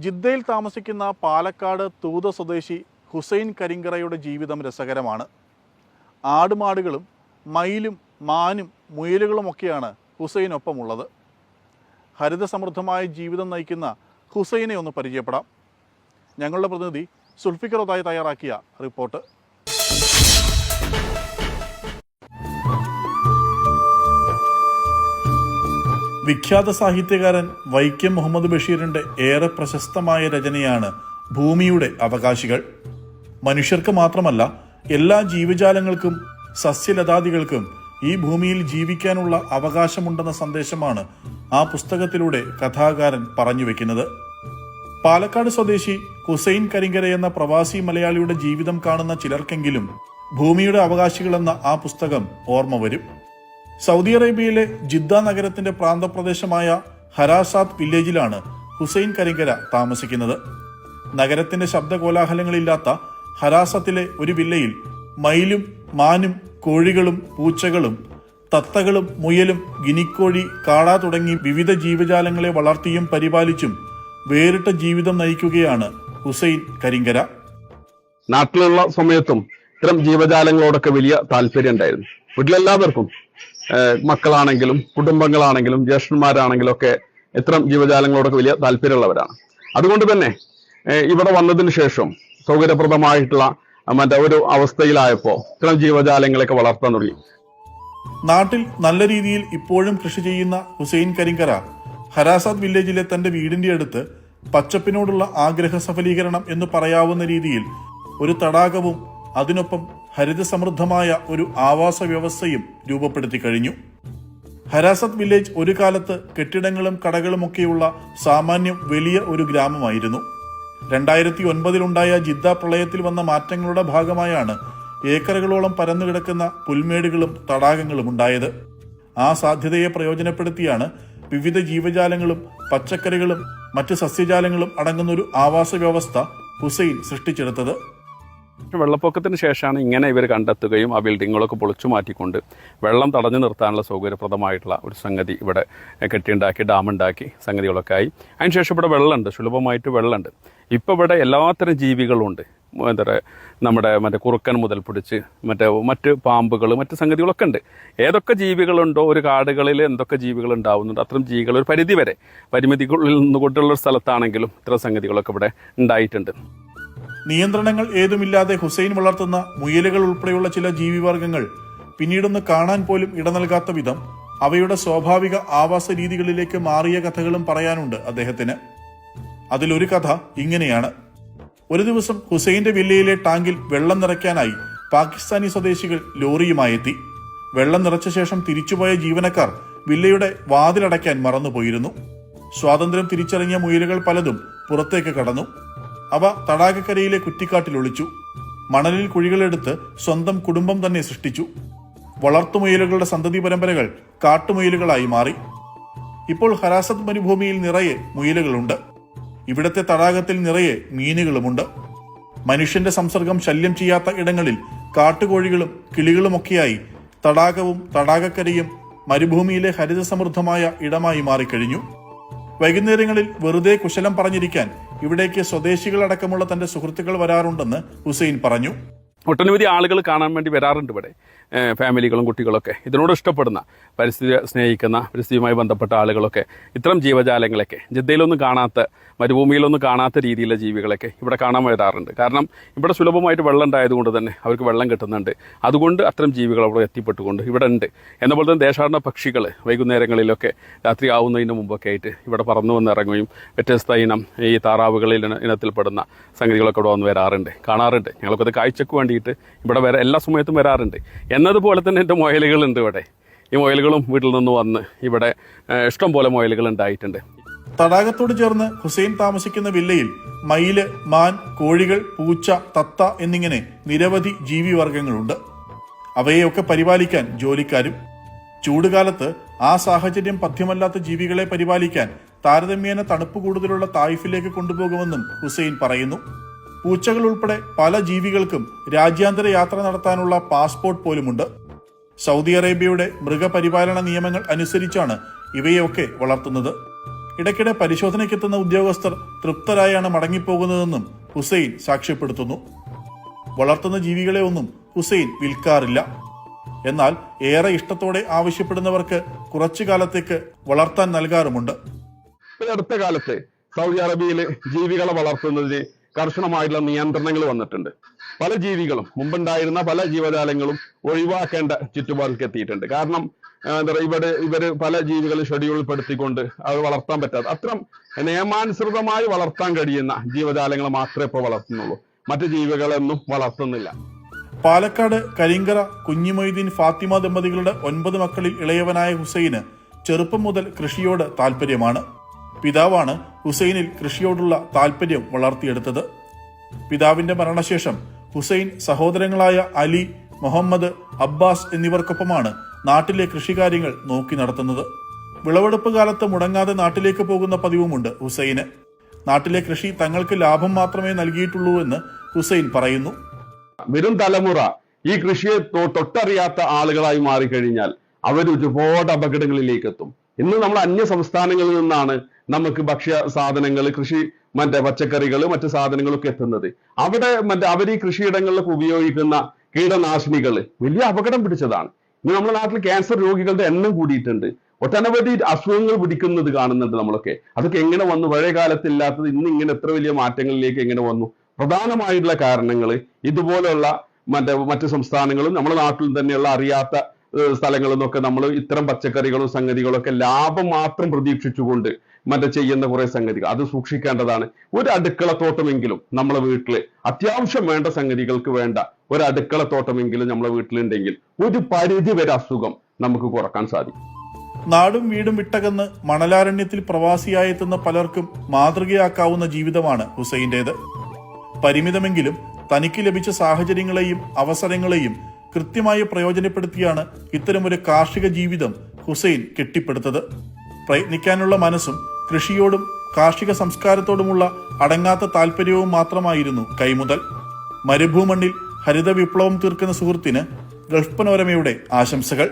ജിദ്ദയിൽ താമസിക്കുന്ന പാലക്കാട് തൂത സ്വദേശി ഹുസൈൻ കരിങ്കറയുടെ ജീവിതം രസകരമാണ്. ആടുമാടുകളും മയിലും മാനും മുയലുകളുമൊക്കെയാണ് ഹുസൈനൊപ്പമുള്ളത്. ഹരിതസമൃദ്ധമായ ജീവിതം നയിക്കുന്ന ഹുസൈനെ ഒന്ന് പരിചയപ്പെടാം. ഞങ്ങളുടെ പ്രതിനിധി സുൽഫിക്കർ ഒതായി തയ്യാറാക്കിയ റിപ്പോർട്ട്. വിഖ്യാത സാഹിത്യകാരൻ വൈക്കം മുഹമ്മദ് ബഷീറിന്റെ ഏറെ പ്രശസ്തമായ രചനയാണ് ഭൂമിയുടെ അവകാശികൾ. മനുഷ്യർക്ക് മാത്രമല്ല, എല്ലാ ജീവജാലങ്ങൾക്കും സസ്യലതാദികൾക്കും ഈ ഭൂമിയിൽ ജീവിക്കാനുള്ള അവകാശമുണ്ടെന്ന സന്ദേശമാണ് ആ പുസ്തകത്തിലൂടെ കഥാകാരൻ പറഞ്ഞുവെക്കുന്നത്. പാലക്കാട് സ്വദേശി ഹുസൈൻ കരിങ്കര എന്ന പ്രവാസി മലയാളിയുടെ ജീവിതം കാണുന്ന ചിലർക്കെങ്കിലും ഭൂമിയുടെ അവകാശികളെന്ന ആ പുസ്തകം ഓർമ്മ വരും. സൗദി അറേബ്യയിലെ ജിദ്ദ നഗരത്തിന്റെ പ്രാന്തപ്രദേശമായ ഹരാസാത്ത് വില്ലേജിലാണ് ഹുസൈൻ കരിങ്കര താമസിക്കുന്നത്. നഗരത്തിന്റെ ശബ്ദകോലാഹലങ്ങളില്ലാത്ത ഹരാസത്തിലെ ഒരു വില്ലയിൽ മയിലും മാനും കോഴികളും പൂച്ചകളും തത്തകളും മുയലും ഗിനിക്കോഴി കാട തുടങ്ങി വിവിധ ജീവജാലങ്ങളെ വളർത്തിയും പരിപാലിച്ചും വേറിട്ട ജീവിതം നയിക്കുകയാണ് ഹുസൈൻ കരിങ്കര. നാട്ടിലുള്ള സമയത്തും ഇത്തരം ജീവജാലങ്ങളോടൊക്കെ വലിയ താല്പര്യം ഉണ്ടായിരുന്നു. വീട്ടിലെല്ലാവർക്കും, മക്കളാണെങ്കിലും കുടുംബങ്ങളാണെങ്കിലും ജ്യേഷ്ഠന്മാരാണെങ്കിലും ഒക്കെ ഇത്തരം ജീവജാലങ്ങളോടൊക്കെ വലിയ താല്പര്യമുള്ളവരാണ്. അതുകൊണ്ട് തന്നെ ഇവിടെ വന്നതിന് ശേഷം സൗകര്യപ്രദമായിട്ടുള്ള ഒരു അവസ്ഥയിലായപ്പോൾ ഇത്തരം ജീവജാലങ്ങളൊക്കെ വളർത്താൻ തുടങ്ങി. നാട്ടിൽ നല്ല രീതിയിൽ ഇപ്പോഴും കൃഷി ചെയ്യുന്ന ഹുസൈൻ കരിങ്കര ഹരാസാത്ത് വില്ലേജിലെ തന്റെ വീടിന്റെ അടുത്ത് പച്ചപ്പിനോടുള്ള ആഗ്രഹ സഫലീകരണം എന്ന് പറയാവുന്ന രീതിയിൽ ഒരു തടാകവും അതിനൊപ്പം ഹരിതസമൃദ്ധമായ ഒരു ആവാസ വ്യവസ്ഥയും രൂപപ്പെടുത്തി കഴിഞ്ഞു. ഹരാസത്ത് വില്ലേജ് ഒരു കാലത്ത് കെട്ടിടങ്ങളും കടകളുമൊക്കെയുള്ള സാമാന്യം വലിയ ഒരു ഗ്രാമമായിരുന്നു. 2009 ജിദ്ദ പ്രളയത്തിൽ വന്ന മാറ്റങ്ങളുടെ ഭാഗമായാണ് ഏക്കറുകളോളം പരന്നുകിടക്കുന്ന പുൽമേടുകളും തടാകങ്ങളും ഉണ്ടായത്. ആ സാധ്യതയെ പ്രയോജനപ്പെടുത്തിയാണ് വിവിധ ജീവജാലങ്ങളും പച്ചക്കറികളും മറ്റ് സസ്യജാലങ്ങളും അടങ്ങുന്ന ഒരു ആവാസ വ്യവസ്ഥ ഹുസൈൻ സൃഷ്ടിച്ചെടുത്തത്. വെള്ളപ്പൊക്കത്തിന് ശേഷമാണ് ഇങ്ങനെ ഇവർ കണ്ടെത്തുകയും ആ ബിൽഡിങ്ങുകളൊക്കെ പൊളിച്ചു മാറ്റിക്കൊണ്ട് വെള്ളം തടഞ്ഞു നിർത്താനുള്ള സൗകര്യപ്രദമായിട്ടുള്ള ഒരു സംഗതി ഇവിടെ കെട്ടിയുണ്ടാക്കി, ഡാമുണ്ടാക്കി സംഗതികളൊക്കെ ആയി. അതിനുശേഷം ഇവിടെ വെള്ളമുണ്ട്, സുലഭമായിട്ട് വെള്ളമുണ്ട്. ഇപ്പോൾ ഇവിടെ എല്ലാത്തരം ജീവികളുണ്ട്. എന്താ പറയുക, നമ്മുടെ കുറുക്കൻ മുതൽ പിടിച്ച് മറ്റ് പാമ്പുകൾ, മറ്റ് സംഗതികളൊക്കെ ഉണ്ട്. ഏതൊക്കെ ജീവികളുണ്ടോ, ഒരു കാടുകളിൽ എന്തൊക്കെ ജീവികൾ ഉണ്ടാവുന്നുണ്ട്, അത്തരം ജീവികൾ ഒരു പരിധി വരെ പരിമിതികളിൽ നിന്നുകൊണ്ടുള്ള സ്ഥലത്താണെങ്കിലും ഇത്തരം സംഗതികളൊക്കെ ഇവിടെ ഉണ്ടായിട്ടുണ്ട്. നിയന്ത്രണങ്ങൾ ഏതുമില്ലാതെ ഹുസൈൻ വളർത്തുന്ന മുയലുകൾ ഉൾപ്പെടെയുള്ള ചില ജീവിവർഗങ്ങൾ പിന്നീടൊന്ന് കാണാൻ പോലും ഇട നൽകാത്ത വിധം അവയുടെ സ്വാഭാവിക ആവാസ രീതികളിലേക്ക് മാറിയ കഥകളും പറയാനുണ്ട് അദ്ദേഹത്തിന്. അതിലൊരു കഥ ഇങ്ങനെയാണ്. ഒരു ദിവസം ഹുസൈന്റെ വില്ലയിലെ ടാങ്കിൽ വെള്ളം നിറയ്ക്കാനായി പാകിസ്ഥാനി സ്വദേശികൾ ലോറിയുമായി എത്തി. വെള്ളം നിറച്ച ശേഷം തിരിച്ചുപോയ ജീവനക്കാർ വില്ലയുടെ വാതിലടയ്ക്കാൻ മറന്നുപോയിരുന്നു. സ്വാതന്ത്ര്യം തിരിച്ചറിഞ്ഞ മുയലുകൾ പലതും പുറത്തേക്ക് കടന്നു. അവ തടാകക്കരയിലെ കുറ്റിക്കാട്ടിൽ ഒളിച്ചു. മണലിൽ കുഴികളെടുത്ത് സ്വന്തം കുടുംബം തന്നെ സൃഷ്ടിച്ചു. വളർത്തുമുയലുകളുടെ സന്തതി പരമ്പരകൾ കാട്ടുമുയലുകളായി മാറി. ഇപ്പോൾ ഹരാസത്ത് മരുഭൂമിയിൽ നിറയെ മുയലുകളുണ്ട്. ഇവിടത്തെ തടാകത്തിൽ നിറയെ മീനുകളുമുണ്ട്. മനുഷ്യന്റെ സംസർഗം ശല്യം ചെയ്യാത്ത ഇടങ്ങളിൽ കാട്ടുകോഴികളും കിളികളുമൊക്കെയായി തടാകവും തടാകക്കരയും മരുഭൂമിയിലെ ഹരിതസമൃദ്ധമായ ഇടമായി മാറിക്കഴിഞ്ഞു. വൈകുന്നേരങ്ങളിൽ വെറുതെ കുശലം പറഞ്ഞിരിക്കാൻ ഇവിടേക്ക് സ്വദേശികളടക്കമുള്ള തന്റെ സുഹൃത്തുക്കൾ വരാറുണ്ടെന്ന് ഹുസൈൻ പറഞ്ഞു. ഒട്ടനവധി ആളുകൾ കാണാൻ വേണ്ടി വരാറുണ്ട് ഇവിടെ. ഫാമിലികളും കുട്ടികളൊക്കെ ഇതിനോട് ഇഷ്ടപ്പെടുന്ന, പരിസ്ഥിതി സ്നേഹിക്കുന്ന, പരിസ്ഥിതിയുമായി ബന്ധപ്പെട്ട ആളുകളൊക്കെ ഇത്തരം ജീവജാലങ്ങളൊക്കെ ജിദ്ദയിലൊന്നും കാണാത്ത, മരുഭൂമിയിലൊന്നും കാണാത്ത രീതിയിലുള്ള ജീവികളൊക്കെ ഇവിടെ കാണാൻ വരാറുണ്ട്. കാരണം ഇവിടെ സുലഭമായിട്ട് വെള്ളം ഉണ്ടായതുകൊണ്ട് തന്നെ അവർക്ക് വെള്ളം കിട്ടുന്നുണ്ട്. അതുകൊണ്ട് അത്തരം ജീവികൾ അവിടെ എത്തിപ്പെട്ടുകൊണ്ട് ഇവിടെ ഉണ്ട്. എന്നപോലെ തന്നെ ദേശാടന പക്ഷികൾ വൈകുന്നേരങ്ങളിലൊക്കെ രാത്രി ആവുന്നതിന് മുമ്പൊക്കെ ആയിട്ട് ഇവിടെ പറന്നു വന്നിറങ്ങുകയും വ്യത്യസ്ത ഇനം ഈ താറാവുകളിൽ ഇനത്തിൽപ്പെടുന്ന സംഗതികളൊക്കെ ഇവിടെ വന്ന് വരാറുണ്ട്, കാണാറുണ്ട്. ഞങ്ങൾക്കത് കാഴ്ചക്ക് വേണ്ടിയിട്ട് ഇവിടെ എല്ലാ സമയത്തും വരാറുണ്ട്. എന്നതുപോലെ തന്നെ എൻ്റെ മുയലുകളുണ്ട് ഇവിടെ. ഈ മുയലുകളും വീട്ടിൽ നിന്ന് വന്ന് ഇവിടെ ഇഷ്ടം പോലെ മുയലുകൾ ഉണ്ടായിട്ടുണ്ട്. തടാകത്തോട് ചേർന്ന് ഹുസൈൻ താമസിക്കുന്ന വില്ലയിൽ മയില്, മാൻ, കോഴികൾ, പൂച്ച, തത്ത എന്നിങ്ങനെ നിരവധി ജീവിവർഗങ്ങളുണ്ട്. അവയെയൊക്കെ പരിപാലിക്കാൻ ജോലിക്കാരും. ചൂടുകാലത്ത് ആ സാഹചര്യം പഥ്യമല്ലാത്ത ജീവികളെ പരിപാലിക്കാൻ താരതമ്യേന തണുപ്പ് കൂടുതലുള്ള തായിഫിലേക്ക് കൊണ്ടുപോകുമെന്നും ഹുസൈൻ പറയുന്നു. പൂച്ചകൾ ഉൾപ്പെടെ പല ജീവികൾക്കും രാജ്യാന്തര യാത്ര നടത്താനുള്ള പാസ്പോർട്ട് പോലുമുണ്ട്. സൗദി അറേബ്യയുടെ മൃഗപരിപാലന നിയമങ്ങൾ അനുസരിച്ചാണ് ഇവയൊക്കെ വളർത്തുന്നത്. ഇടയ്ക്കിടെ പരിശോധനയ്ക്കെത്തുന്ന ഉദ്യോഗസ്ഥർ തൃപ്തരായാണ് മടങ്ങിപ്പോകുന്നതെന്നും ഹുസൈൻ സാക്ഷ്യപ്പെടുത്തുന്നു. വളർത്തുന്ന ജീവികളെ ഒന്നും ഹുസൈൻ വിൽക്കാറില്ല. എന്നാൽ ഏറെ ഇഷ്ടത്തോടെ ആവശ്യപ്പെടുന്നവർക്ക് കുറച്ചു കാലത്തേക്ക് വളർത്താൻ നൽകാറുമുണ്ട്. അടുത്ത കാലത്ത് സൗദി അറേബ്യയിൽ ജീവികളെ വളർത്തുന്നതിന് കർശനമായിട്ടുള്ള നിയന്ത്രണങ്ങൾ വന്നിട്ടുണ്ട്. പല ജീവികളും, മുമ്പുണ്ടായിരുന്ന പല ജീവജാലങ്ങളും ഒഴിവാക്കേണ്ട ചുറ്റുപാടിലേക്ക് എത്തിയിട്ടുണ്ട്. കാരണം ഇവര് പല ജീവികളും ഷെഡ്യൂൾപ്പെടുത്തിക്കൊണ്ട് അത് വളർത്താൻ പറ്റാതെ അത്തരം നിയമാനുസൃതമായി വളർത്താൻ കഴിയുന്ന ജീവജാലങ്ങൾ മാത്രമേ ഇപ്പോൾ വളർത്തുന്നുള്ളൂ. മറ്റു ജീവികളൊന്നും വളർത്തുന്നില്ല. പാലക്കാട് കരിങ്കര കുഞ്ഞിമൊയ്തീൻ ഫാത്തിമ ദമ്പതികളുടെ 9 മക്കളിൽ ഇളയവനായ ഹുസൈന് ചെറുപ്പം മുതൽ കൃഷിയോട് താല്പര്യമാണ്. പിതാവാണ് ഹുസൈനിൽ കൃഷിയോടുള്ള താല്പര്യം വളർത്തിയെടുത്തത്. പിതാവിന്റെ മരണശേഷം ഹുസൈൻ സഹോദരങ്ങളായ അലി, മുഹമ്മദ്, അബ്ബാസ് എന്നിവർക്കൊപ്പമാണ് നാട്ടിലെ കൃഷികാര്യങ്ങൾ നോക്കി നടത്തുന്നത്. വിളവെടുപ്പ് കാലത്ത് മുടങ്ങാതെ നാട്ടിലേക്ക് പോകുന്ന പതിവുമുണ്ട് ഹുസൈന്. നാട്ടിലെ കൃഷി തങ്ങൾക്ക് ലാഭം മാത്രമേ നൽകിയിട്ടുള്ളൂ എന്ന് ഹുസൈൻ പറയുന്നു. വരും തലമുറ ഈ കൃഷിയെ തൊട്ടറിയാത്ത ആളുകളായി മാറിക്കഴിഞ്ഞാൽ അവർ ഒരുപാട് അപകടങ്ങളിലേക്ക് എത്തും. ഇന്ന് നമ്മൾ അന്യ സംസ്ഥാനങ്ങളിൽ നിന്നാണ് നമുക്ക് ഭക്ഷ്യ സാധനങ്ങൾ, കൃഷി പച്ചക്കറികൾ, മറ്റു സാധനങ്ങളൊക്കെ എത്തുന്നത്. അവിടെ അവർ ഈ കൃഷിയിടങ്ങളിലൊക്കെ ഉപയോഗിക്കുന്ന കീടനാശിനികൾ വലിയ അപകടം പിടിച്ചതാണ്. ഇന്ന് നമ്മുടെ നാട്ടിൽ ക്യാൻസർ രോഗികളുടെ എണ്ണം കൂടിയിട്ടുണ്ട്. ഒട്ടനവധി അസുഖങ്ങൾ പിടിക്കുന്നത് കാണുന്നുണ്ട് നമ്മളൊക്കെ. അതൊക്കെ എങ്ങനെ വന്നു? പഴയ കാലത്തില്ലാത്തത് ഇന്ന് ഇങ്ങനെ എത്ര വലിയ മാറ്റങ്ങളിലേക്ക് എങ്ങനെ വന്നു? പ്രധാനമായിട്ടുള്ള കാരണങ്ങൾ ഇതുപോലെയുള്ള മറ്റു സംസ്ഥാനങ്ങളും നമ്മുടെ നാട്ടിൽ തന്നെയുള്ള അറിയാത്ത സ്ഥലങ്ങളിൽ നിന്നൊക്കെ നമ്മൾ ഇത്തരം പച്ചക്കറികളും സംഗതികളൊക്കെ ലാഭം മാത്രം പ്രതീക്ഷിച്ചുകൊണ്ട് ചെയ്യുന്ന കുറെ സംഗതികൾ അത് സൂക്ഷിക്കേണ്ടതാണ്. ഒരു അടുക്കളത്തോട്ടമെങ്കിലും നമ്മളെ വീട്ടില് അത്യാവശ്യം വേണ്ട സംഗതികൾക്ക് വേണ്ട ഒരു അടുക്കളത്തോട്ടമെങ്കിലും നമ്മളെ വീട്ടിലുണ്ടെങ്കിൽ ഒരു പരിധി വരെ അസുഖം നമുക്ക് കുറക്കാൻ സാധിക്കും. നാടും വീടും വിട്ടകന്ന് മണലാരണ്യത്തിൽ പ്രവാസിയായെത്തുന്ന പലർക്കും മാതൃകയാക്കാവുന്ന ജീവിതമാണ് ഹുസൈന്റേത്. പരിമിതമെങ്കിലും തനിക്ക് ലഭിച്ച സാഹചര്യങ്ങളെയും അവസരങ്ങളെയും കൃത്യമായി പ്രയോജനപ്പെടുത്തിയാണ് ഇത്തരമൊരു കാർഷിക ജീവിതം ഹുസൈൻ കെട്ടിപ്പടുത്തത്. പ്രയത്നിക്കാനുള്ള മനസ്സും കൃഷിയോടും കാർഷിക സംസ്കാരത്തോടുമുള്ള അടങ്ങാത്ത താല്പര്യവും മാത്രമായിരുന്നു കൈമുതൽ. മരുഭൂമണ്ണിൽ ഹരിത വിപ്ലവം തീർക്കുന്ന സുഹൃത്തിന് ഗൾഫ് പനോരമയുടെ ആശംസകൾ.